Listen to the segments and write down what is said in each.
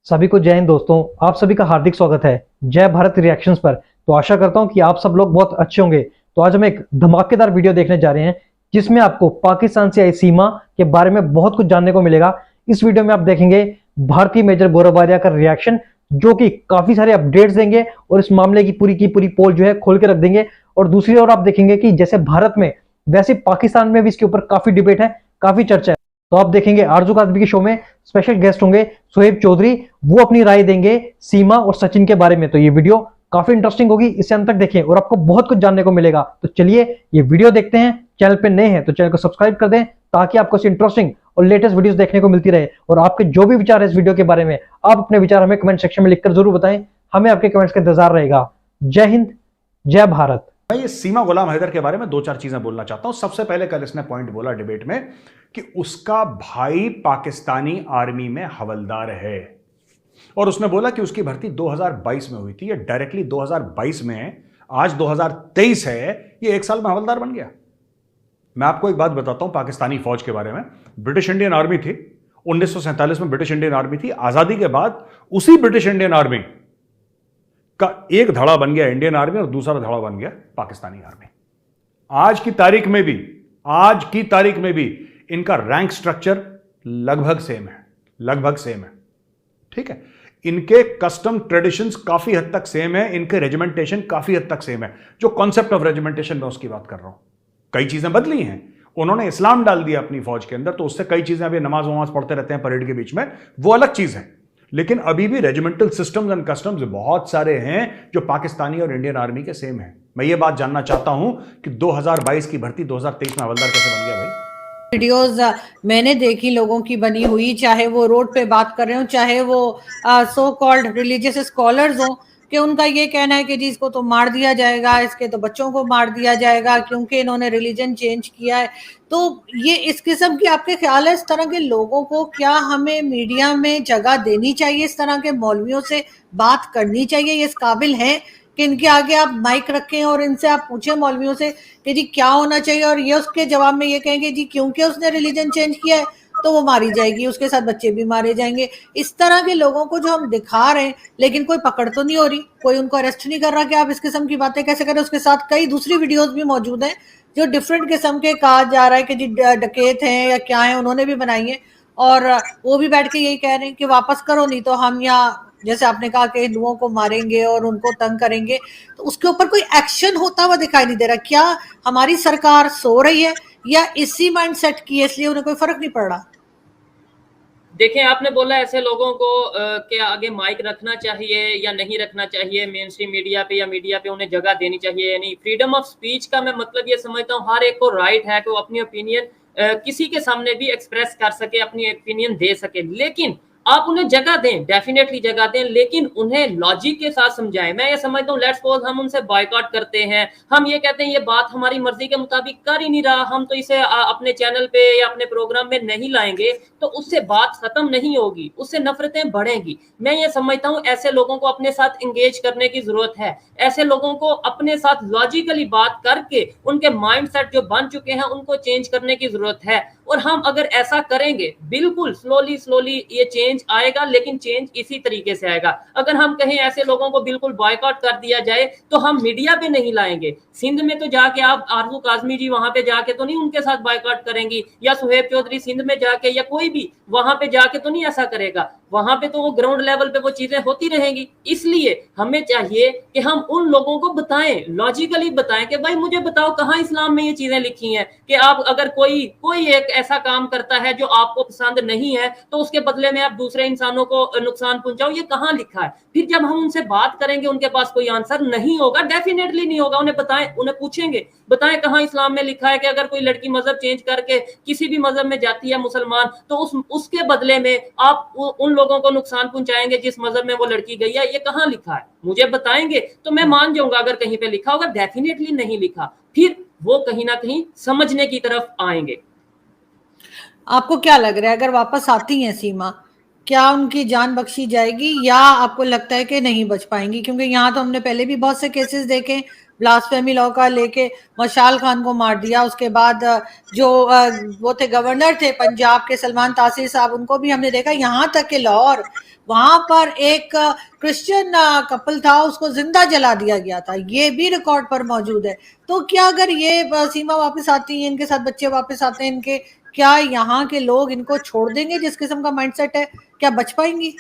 सभी को जय हिंद दोस्तों। आप सभी का हार्दिक स्वागत है जय भारत रिएक्शंस पर। तो आशा करता हूं कि आप सब लोग बहुत अच्छे होंगे। तो आज हम एक धमाकेदार वीडियो देखने जा रहे हैं जिसमें आपको पाकिस्तान से आई सीमा के बारे में बहुत कुछ जानने को मिलेगा। इस वीडियो में आप देखेंगे भारतीय मेजर गौरव बारिया का रिएक्शन, जो कि काफी सारे अपडेट्स देंगे और इस मामले की पूरी पोल जो है खोल के रख देंगे। और दूसरी ओर आप देखेंगे कि जैसे भारत में वैसे पाकिस्तान में भी इसके ऊपर काफी डिबेट है, काफी चर्चा है। तो आप देखेंगे आरजू काजबी के शो में स्पेशल गेस्ट होंगे सुहेब चौधरी, वो अपनी राय देंगे सीमा और सचिन के बारे में। तो ये वीडियो काफी इंटरेस्टिंग होगी, इसे अंत तक देखें और आपको बहुत कुछ जानने को मिलेगा। तो चलिए ये वीडियो देखते हैं। चैनल पे नए हैं तो चैनल को सब्सक्राइब कर दें ताकि आपको इंटरेस्टिंग और लेटेस्ट वीडियोस देखने को मिलती रहे। और आपके जो भी विचार है इस वीडियो के बारे में, आप अपने विचार हमें कमेंट सेक्शन में लिखकर जरूर बताएं। हमें आपके कमेंट्स का इंतजार रहेगा। जय हिंद, जय भारत। मैं ये सीमा गुलाम हैदर के बारे में दो चार चीजें बोलना चाहता हूं। सबसे पहले कल इसने पॉइंट बोला डिबेट में कि उसका भाई पाकिस्तानी आर्मी में हवलदार है और उसने बोला कि उसकी भर्ती 2022 में हुई थी। ये डायरेक्टली 2022 में, आज 2023 है, ये एक साल में हवलदार बन गया। मैं आपको एक बात बताता हूं पाकिस्तानी फौज के बारे में। ब्रिटिश इंडियन आर्मी थी, 1947 में ब्रिटिश इंडियन आर्मी थी। आजादी के बाद उसी ब्रिटिश इंडियन आर्मी का एक धड़ा बन गया इंडियन आर्मी और दूसरा धड़ा बन गया पाकिस्तानी आर्मी। आज की तारीख में भी इनका रैंक स्ट्रक्चर लगभग सेम है। ठीक है, इनके कस्टम ट्रेडिशंस काफी हद तक सेम है, इनके रेजिमेंटेशन काफी हद तक सेम है। जो कॉन्सेप्ट ऑफ रेजिमेंटेशन में उसकी बात कर रहा हूं, कई चीजें बदली हैं। उन्होंने इस्लाम डाल दिया अपनी फौज के अंदर, तो उससे कई चीजें अभी नमाज वमाज पढ़ते रहते हैं परेड के बीच में, वो अलग चीज है। लेकिन अभी भी रेजिमेंटल सिस्टम्स एंड कस्टम्स बहुत सारे हैं जो पाकिस्तानी और इंडियन आर्मी के सेम हैं। मैं ये बात जानना चाहता हूं कि 2022 की भर्ती 2023 में हवलदार कैसे बन गया भाई? वीडियोस मैंने देखी लोगों की बनी हुई, चाहे वो रोड पे बात कर रहे हो, चाहे वो सो कॉल्ड रिलीजियस स्कॉलर्स हो, कि उनका ये कहना है कि जी इसको तो मार दिया जाएगा, इसके तो बच्चों को मार दिया जाएगा क्योंकि इन्होंने रिलीजन चेंज किया है। तो ये इस किस्म की आपके ख्याल है, इस तरह के लोगों को क्या हमें मीडिया में जगह देनी चाहिए? इस तरह के मौलवियों से बात करनी चाहिए? ये इस काबिल हैं कि इनके आगे आप माइक रखें और इनसे आप पूछें मौलवियों से कि जी क्या होना चाहिए, और ये उसके जवाब में ये कहेंगे जी क्योंकि उसने रिलीजन चेंज किया है तो वो मारी जाएगी, उसके साथ बच्चे भी मारे जाएंगे। इस तरह के लोगों को जो हम दिखा रहे हैं, लेकिन कोई पकड़ तो नहीं हो रही, कोई उनको अरेस्ट नहीं कर रहा कि आप इस किस्म की बातें कैसे करें। उसके साथ कई दूसरी वीडियोस भी मौजूद हैं जो डिफरेंट किस्म के कहा जा रहा है कि जी डकैत हैं या क्या है, उन्होंने भी बनाई है और वो भी बैठ के यही कह रहे हैं कि वापस करो, नहीं तो हम यहाँ जैसे आपने कहा कि हिंदुओं को मारेंगे और उनको तंग करेंगे। तो उसके ऊपर कोई एक्शन होता हुआ दिखाई नहीं दे रहा। क्या हमारी सरकार सो रही है या इसी माइंडसेट की है इसलिए उन्हें कोई फर्क नहीं पड़ रहा? देखें, आपने बोला ऐसे लोगों को के आगे माइक रखना चाहिए या नहीं रखना चाहिए, मेन स्ट्रीम मीडिया पे या मीडिया पे उन्हें जगह देनी चाहिए या नहीं। फ्रीडम ऑफ स्पीच का मैं मतलब ये समझता हूँ हर एक को राइट है कि वो अपनी ओपिनियन किसी के सामने भी एक्सप्रेस कर सके, अपनी ओपिनियन दे सके, लेकिन आप उन्हें जगह दें, डेफिनेटली जगह दें, लेकिन उन्हें लॉजिक के साथ समझाएं। मैं ये समझता हूँ, लेट्स सपोज हम उनसे बॉयकॉट करते हैं, हम ये कहते हैं ये बात हमारी मर्जी के मुताबिक कर ही नहीं रहा, हम तो इसे अपने चैनल पे या अपने प्रोग्राम में नहीं लाएंगे, तो उससे बात खत्म नहीं होगी, उससे नफरतें बढ़ेंगी। मैं ये समझता हूँ ऐसे लोगों को अपने साथ एंगेज करने की जरूरत है। ऐसे लोगों को अपने साथ लॉजिकली बात करके उनके माइंडसेट जो बन चुके हैं उनको चेंज करने की जरूरत है। और हम अगर ऐसा करेंगे, बिल्कुल स्लोली ये चेंज आएगा, लेकिन चेंज इसी तरीके से आएगा। अगर हम कहीं ऐसे लोगों को बिल्कुल बॉयकॉट कर दिया जाए तो हम मीडिया पे नहीं लाएंगे। सिंध में तो जाके आप आरजू काजमी जी वहां पे जाके तो नहीं उनके साथ बॉयकॉट करेंगी, या सुहेब चौधरी सिंध में जाके या कोई भी वहां पे जाके तो नहीं ऐसा करेगा। वहां पे तो वो ग्राउंड लेवल पे वो चीजें होती रहेंगी। इसलिए हमें चाहिए कि हम उन लोगों को बताएं, लॉजिकली बताएं कि भाई मुझे बताओ कहाँ इस्लाम में ये चीजें लिखी हैं कि आप अगर कोई एक ऐसा काम करता है जो आपको पसंद नहीं है तो उसके बदले में आप दूसरे इंसानों को नुकसान पहुंचाओ, ये कहाँ लिखा है? फिर जब हम उनसे बात करेंगे उनके पास कोई आंसर नहीं होगा, डेफिनेटली नहीं होगा। उन्हें बताएं, उन्हें पूछेंगे, बताएं कहाँ इस्लाम में लिखा है कि अगर कोई लड़की मजहब चेंज करके किसी भी मजहब में जाती है मुसलमान, तो उसके बदले में आप उन लोगों को नुकसान पहुंचाएंगे जिस मजहब में वो लड़की गई है। ये कहाँ लिखा है? मुझे बताएंगे तो मैं मान जाऊंगा। अगर कहीं पे लिखा होगा, डेफिनेटली नहीं लिखा, फिर वो कहीं ना कहीं समझने की तरफ आएंगे। आपको क्या लग रहा है, अगर वापस आती हैं सीमा, क्या उनकी जान बख्शी जाएगी या आपको लगता है कि नहीं बच पाएंगी? क्योंकि यहाँ तो हमने पहले भी बहुत से केसेस देखे, ब्लास्फेमी लॉ का लेके मशाल खान को मार दिया। उसके बाद जो वो थे गवर्नर थे पंजाब के सलमान तासीर साहब, उनको भी हमने देखा। यहाँ तक के लाहौर, वहां पर एक क्रिश्चियन कपल था, उसको जिंदा जला दिया गया था, ये भी रिकॉर्ड पर मौजूद है। तो क्या अगर ये सीमा वापस आती है, इनके साथ बच्चे वापस आते हैं इनके, क्या यहाँ के लोग इनको छोड़ देंगे? जिस किस्म का माइंडसेट है, क्या बच पाएंगी?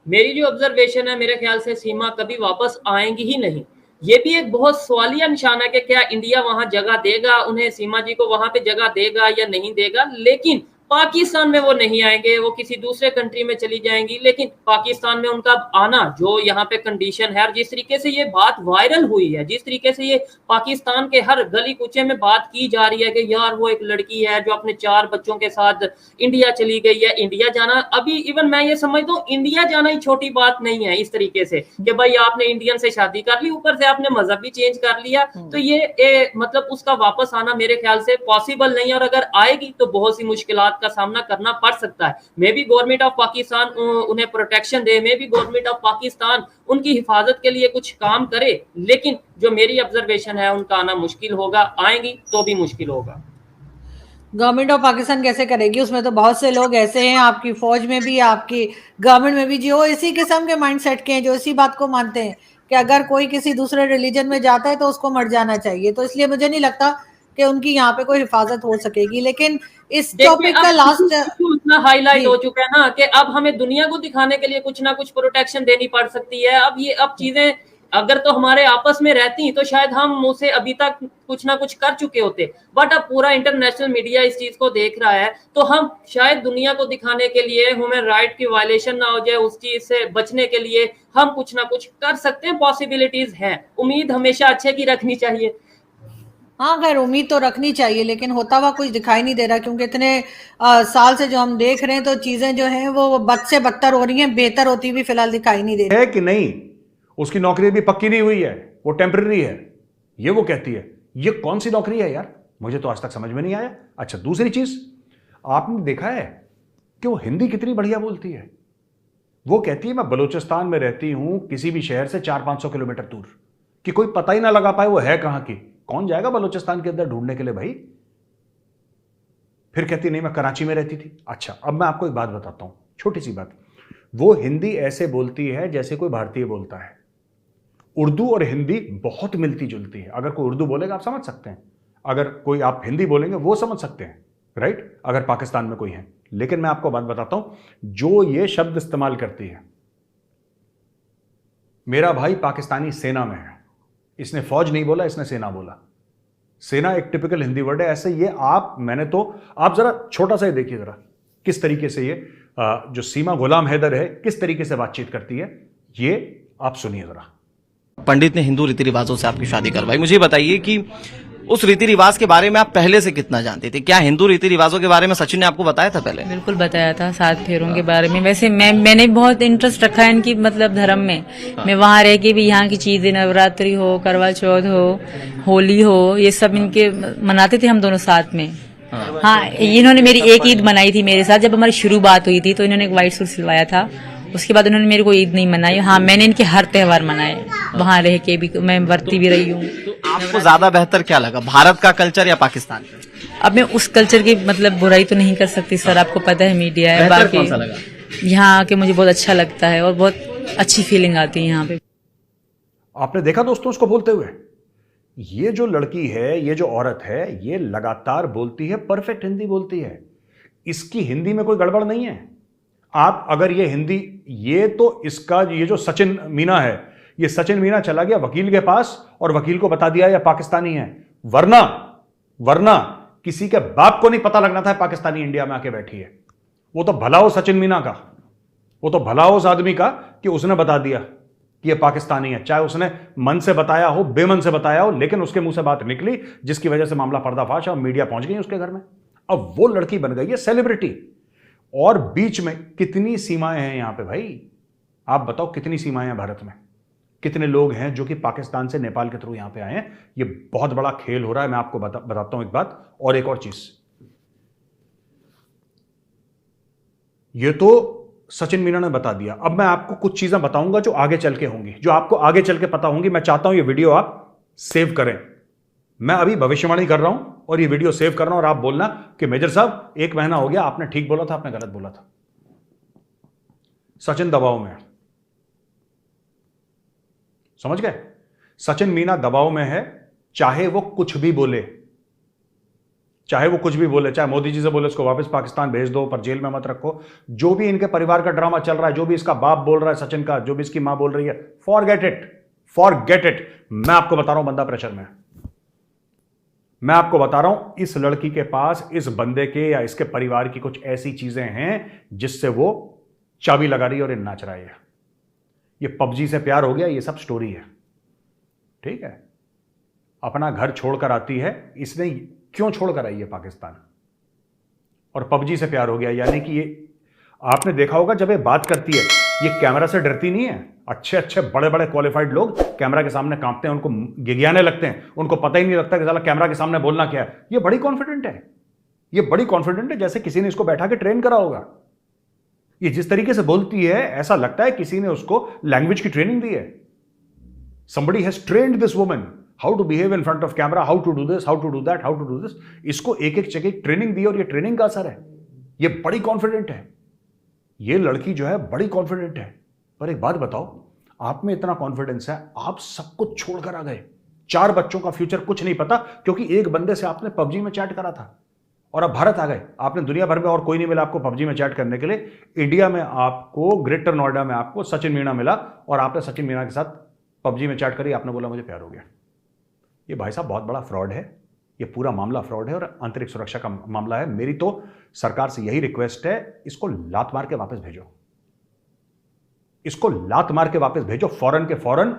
मेरी जो ऑब्जर्वेशन है, मेरे ख्याल से सीमा कभी वापस आएंगी ही नहीं। ये भी एक बहुत सवालिया निशान है कि क्या इंडिया वहां जगह देगा उन्हें, सीमा जी को वहां पे जगह देगा या नहीं देगा। लेकिन पाकिस्तान में वो नहीं आएंगे, वो किसी दूसरे कंट्री में चली जाएंगी। लेकिन पाकिस्तान में उनका आना, जो यहाँ पे कंडीशन है, और जिस तरीके से ये बात वायरल हुई है, जिस तरीके से ये पाकिस्तान के हर गली कूचे में बात की जा रही है कि यार वो एक लड़की है जो अपने 4 बच्चों के साथ इंडिया चली गई है। इंडिया जाना, अभी इवन मैं ये समझता हूँ इंडिया जाना ही छोटी बात नहीं है इस तरीके से कि भाई आपने इंडियन से शादी कर ली, ऊपर से आपने मजहब भी चेंज कर लिया। तो ये मतलब उसका वापस आना मेरे ख्याल से पॉसिबल नहीं है, और अगर आएगी तो बहुत सी मुश्किलात का सामना करना पड़ सकता है। Maybe government of Pakistan उन्हें प्रोटेक्शन दे, maybe government of Pakistan उनकी हिफाजत के लिए कुछ काम करे, लेकिन जो मेरी ऑब्जर्वेशन है उनका आना मुश्किल होगा, आएंगी तो भी मुश्किल होगा। गवर्नमेंट ऑफ पाकिस्तान कैसे करेगी? उसमें तो बहुत से लोग ऐसे हैं, आपकी फौज में भी, आपकी गवर्नमेंट में भी, जो इसी किस्म के माइंडसेट के हैं, जो इसी बात को मानते हैं कि अगर कोई किसी दूसरे रिलीजन में जाता है तो उसको मर जाना चाहिए। तो इसलिए मुझे नहीं लगता कि उनकी यहाँ पे कोई हिफाजत हो सकेगी। लेकिन इस टॉपिक का लास्ट इतना हाईलाइट हो चुका है ना कि अब हमें दुनिया को दिखाने के लिए कुछ ना कुछ प्रोटेक्शन देनी पड़ सकती है। अब चीजें अगर तो हमारे आपस में रहती तो शायद हम उसे अभी तक कुछ ना कुछ कर चुके होते, बट अब पूरा इंटरनेशनल मीडिया इस चीज को देख रहा है, तो हम शायद दुनिया को दिखाने के लिए, ह्यूमन राइट की वायलेशन ना हो जाए उस चीज से बचने के लिए, हम कुछ ना कुछ कर सकते हैं। पॉसिबिलिटीज हैं, उम्मीद हमेशा अच्छे की रखनी चाहिए। हाँ खैर, उम्मीद तो रखनी चाहिए, लेकिन होता हुआ कुछ दिखाई नहीं दे रहा, क्योंकि इतने साल से जो हम देख रहे हैं तो चीजें जो हैं वो बद से बदतर हो रही हैं, बेहतर होती हुई फिलहाल दिखाई नहीं दे रही है कि नहीं। उसकी नौकरी भी पक्की नहीं हुई है, वो टेम्पररी है, ये वो कहती है। ये कौन सी नौकरी है यार, मुझे तो आज तक समझ में नहीं आया। अच्छा, दूसरी चीज आपने देखा है कि वो हिंदी कितनी बढ़िया बोलती है। वो कहती है मैं बलूचिस्तान में रहती हूं, किसी भी शहर से 400-500 किलोमीटर दूर, कि कोई पता ही ना लगा पाए वो है कहां की। कौन जाएगा बलूचिस्तान के अंदर ढूंढने के लिए भाई। फिर कहती नहीं मैं कराची में रहती थी। अच्छा, अब मैं आपको एक बात बताता हूं, छोटी सी बात। वो हिंदी ऐसे बोलती है जैसे कोई भारतीय बोलता है। उर्दू और हिंदी बहुत मिलती जुलती है। अगर कोई उर्दू बोलेगा आप समझ सकते हैं, अगर कोई आप हिंदी बोलेंगे वो समझ सकते हैं, राइट, अगर पाकिस्तान में कोई है। लेकिन मैं आपको बात बताता हूं, जो ये शब्द इस्तेमाल करती है, मेरा भाई पाकिस्तानी सेना में है, इसने फौज नहीं बोला, इसने सेना बोला। सेना एक टिपिकल हिंदी वर्ड है। ऐसे ये आप जरा छोटा सा ही देखिए जरा किस तरीके से ये जो सीमा गुलाम हैदर है किस तरीके से बातचीत करती है, ये आप सुनिए जरा। पंडित ने हिंदू रीति रिवाजों से आपकी शादी करवाई, मुझे बताइए कि उस रीति रिवाज के बारे में आप पहले से कितना जानते थे? क्या हिंदू रीति रिवाजों के बारे में सचिन ने आपको बताया था पहले? बिल्कुल बताया था, 7 फेरों के बारे में। वैसे मैंने बहुत इंटरेस्ट रखा है इनकी मतलब धर्म में। मैं वहाँ रह के भी यहाँ की चीजें, नवरात्रि हो, करवा चौथ हो, होली हो, ये सब इनके मनाते थे हम दोनों साथ में। हाँ, इन्होंने मेरी एक ईद मनाई थी मेरे साथ, जब हमारी शुरू बात हुई थी तो इन्होंने एक व्हाइट सूट सिलवाया था। उसके बाद उन्होंने मेरे को ईद नहीं मनाई। हाँ, मैंने इनके हर त्योहार मनाए, वहाँ रह के भी मैं वर्ती भी रही हूँ। तो आपको ज्यादा बेहतर क्या लगा, भारत का कल्चर या पाकिस्तान का? अब मैं उस कल्चर की मतलब बुराई तो नहीं कर सकती सर, आपको पता है मीडिया है। बेहतर कौन सा लगा? यहाँ आके मुझे बहुत अच्छा लगता है और बहुत अच्छी फीलिंग आती है यहाँ पे। आपने देखा दोस्तों उसको बोलते हुए, ये जो लड़की है, ये जो औरत है, ये लगातार बोलती है, परफेक्ट हिंदी बोलती है। इसकी हिंदी में कोई गड़बड़ नहीं है। आप अगर ये हिंदी, ये तो इसका ये जो सचिन मीना है, ये सचिन मीना चला गया वकील के पास और वकील को बता दिया ये पाकिस्तानी है। वरना किसी के बाप को नहीं पता लगना था पाकिस्तानी इंडिया में आके बैठी है। वो तो भला हो सचिन मीना का, वो तो भला हो उस आदमी का कि उसने बता दिया कि ये पाकिस्तानी है। चाहे उसने मन से बताया हो, बेमन से बताया हो, लेकिन उसके मुंह से बात निकली, जिसकी वजह से मामला पर्दाफाश और मीडिया पहुंच गई उसके घर में। अब वो लड़की बन गई है सेलिब्रिटी, और बीच में कितनी सीमाएं हैं यहां पे भाई। आप बताओ कितनी सीमाएं हैं भारत में, कितने लोग हैं जो कि पाकिस्तान से नेपाल के थ्रू यहां पे आए हैं। ये बहुत बड़ा खेल हो रहा है। मैं आपको बताता हूं एक बात और एक और चीज। ये तो सचिन मीना ने बता दिया। अब मैं आपको कुछ चीजें बताऊंगा जो आगे चल के होंगी, जो आपको आगे चल के पता होंगी। मैं चाहता हूं ये वीडियो आप सेव करें। मैं अभी भविष्यवाणी कर रहा हूं और ये वीडियो सेव कर रहा हूं और आप बोलना कि मेजर साहब 1 महीना हो गया, आपने ठीक बोला था, आपने गलत बोला था। सचिन दबाव में है, समझ गए? सचिन मीना दबाव में है, चाहे वो कुछ भी बोले, चाहे वो कुछ भी बोले, चाहे मोदी जी से बोले उसको वापस पाकिस्तान भेज दो, पर जेल में मत रखो, जो भी इनके परिवार का ड्रामा चल रहा है, जो भी इसका बाप बोल रहा है सचिन का, जो भी इसकी मां बोल रही है, फॉरगेट इट, फॉरगेट इट। मैं आपको बता रहा हूं बंदा प्रेशर में है। मैं आपको बता रहा हूं इस लड़की के पास, इस बंदे के या इसके परिवार की कुछ ऐसी चीजें हैं जिससे वो चाबी लगा रही है और ये नाच रहा है। ये पबजी से प्यार हो गया, ये सब स्टोरी है, ठीक है? अपना घर छोड़कर आती है, इसने क्यों छोड़कर आई है पाकिस्तान? और पबजी से प्यार हो गया, यानी कि ये आपने देखा होगा जब ये बात करती है, ये कैमरा से डरती नहीं है। अच्छे अच्छे बड़े बड़े क्वालिफाइड लोग कैमरा के सामने कांपते हैं, उनको गिगियाने लगते हैं, उनको पता ही नहीं लगता कि साला कैमरा के सामने बोलना क्या है। ये बड़ी कॉन्फिडेंट है, ये बड़ी कॉन्फिडेंट है, जैसे किसी ने इसको बैठा के ट्रेन करा होगा। ये जिस तरीके से बोलती है, ऐसा लगता है किसी ने उसको लैंग्वेज की ट्रेनिंग दी है। Somebody has trained this woman how to behave in front of camera, how to do this, how to do that, how to do this. इसको एक एक जगह ट्रेनिंग दी और ये ट्रेनिंग का असर है। ये बड़ी कॉन्फिडेंट है, ये लड़की जो है बड़ी कॉन्फिडेंट है। पर एक बात बताओ, आप में इतना कॉन्फिडेंस है, आप सब कुछ छोड़कर आ गए। 4 बच्चों का फ्यूचर कुछ नहीं पता, क्योंकि एक बंदे से आपने पबजी में चैट करा था और अब भारत आ गए। आपने दुनिया भर में और कोई नहीं मिला आपको पबजी में चैट करने के लिए। इंडिया में आपको, ग्रेटर नोएडा में आपको सचिन मीणा मिला और आपने सचिन मीणा के साथ पबजी में चैट करी, आपने बोला मुझे प्यार हो गया। ये भाई साहब बहुत बड़ा फ्रॉड है, ये पूरा मामला फ्रॉड है और आंतरिक सुरक्षा का मामला है। मेरी तो सरकार से यही रिक्वेस्ट है, इसको लात मार के वापस भेजो, इसको लात मार के वापस भेजो, फौरन के फौरन।